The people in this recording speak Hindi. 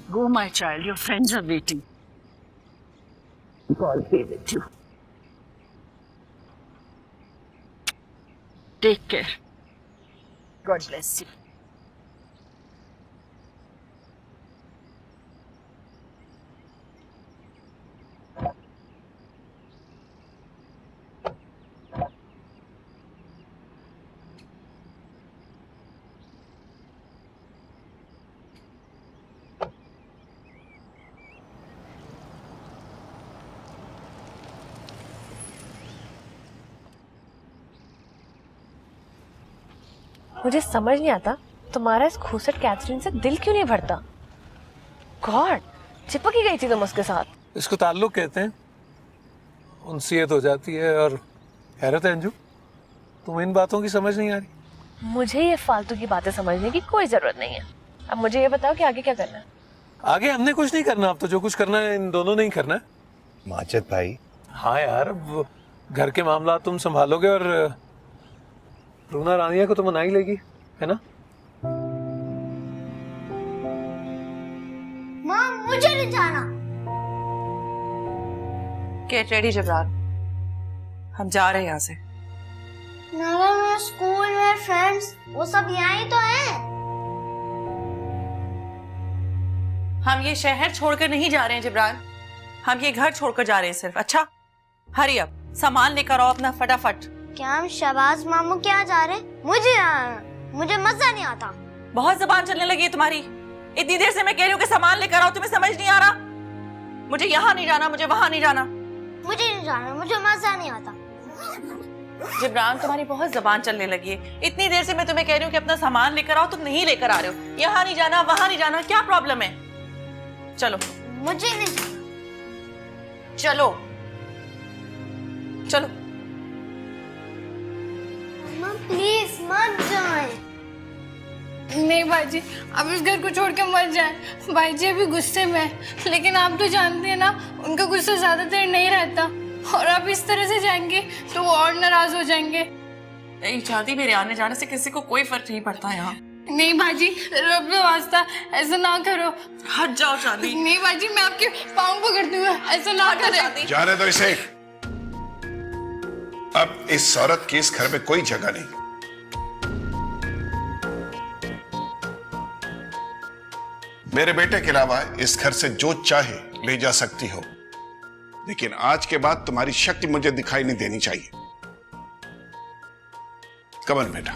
Go, my child. Your friends are waiting. God be with you. Take care. God bless you. मुझे समझ नहीं आता तुम्हारा इस खूसट कैथरीन से दिल क्यों नहीं भरता। गॉड, चिपक ही गई थी तुम उसके साथ। इसको ताल्लुक कहते हैं, उनसीयत हो जाती है। और हैरत है अंजू, तुम्हें इन बातों की समझ नहीं आ रही। मुझे ये फालतू की बातें समझने की कोई जरूरत नहीं है। अब मुझे ये बताओ कि आगे क्या करना है। आगे हमने कुछ नहीं करना, अब तो जो कुछ करना है इन दोनों ने ही करना है। माजिद भाई। हाँ यार, अब घर के मामला तुम संभालोगे और रूना रानिया को तो मना ही लेगी, है ना? माँ, मुझे नहीं जाना। गेट रेडी जबरान, हम जा रहे हैं यहाँ से। नाना, मेरे स्कूल में फ्रेंड्स वो सब यहाँ ही तो हैं। हम ये शहर छोड़कर नहीं जा रहे हैं जबरान, हम ये घर छोड़कर जा रहे हैं सिर्फ। अच्छा, हरी अप, सामान लेकर आओ अपना फटाफट। क्या हम शहबाज मामू के यहाँ जा रहे हैं? मुझे मुझे मजा नहीं आता। बहुत जबान चलने लगी है तुम्हारी। इतनी देर से मैं कह रही हूँ कि सामान लेकर आओ, तुम्हें समझ नहीं आ रहा? मुझे यहाँ नहीं जाना, मुझे वहां नहीं जाना। मुझे नहीं जाना, मुझे मजा नहीं आता। जिब्रान, तुम्हारी बहुत जबान चलने लगी है। इतनी देर से मैं तुम्हें कह रही हूँ कि अपना सामान लेकर आओ, तुम नहीं लेकर आ रहे हो। यहाँ नहीं जाना, वहां नहीं जाना, क्या प्रॉब्लम है? चलो। मुझे नहीं जाना। चलो चलो। माँ प्लीज मत जाए। नहीं भाईजी, आप इस घर को छोड़ के मत जाए। भाईजी अभी गुस्से में है, लेकिन आप तो जानते हैं ना, उनका गुस्सा ज्यादा देर नहीं रहता। और आप इस तरह से जाएंगे तो वो और नाराज हो जाएंगे। नहीं चाहती, मेरे आने जाने से किसी को कोई फर्क नहीं पड़ता यहाँ। नहीं भाजी, रब का वास्ता ऐसा ना करो। हट जाओ चांदी। नहीं भाजी, मैं आपके पाँव पकड़ती हूँ, ऐसा ना करें। जाने दो इसे। अब इस औरत की इस घर में कोई जगह नहीं। मेरे बेटे के अलावा इस घर से जो चाहे ले जा सकती हो, लेकिन आज के बाद तुम्हारी शक्ति मुझे दिखाई नहीं देनी चाहिए। कमन बेटा।